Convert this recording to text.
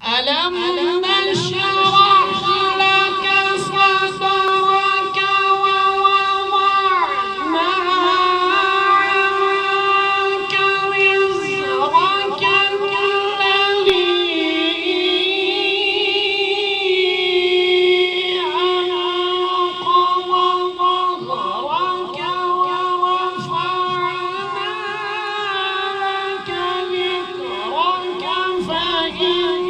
ألم نشرح لك صدرك ووضعنا عنك وزرك الذي أنقض ظهرك ورفعنا لك ذكرك فإن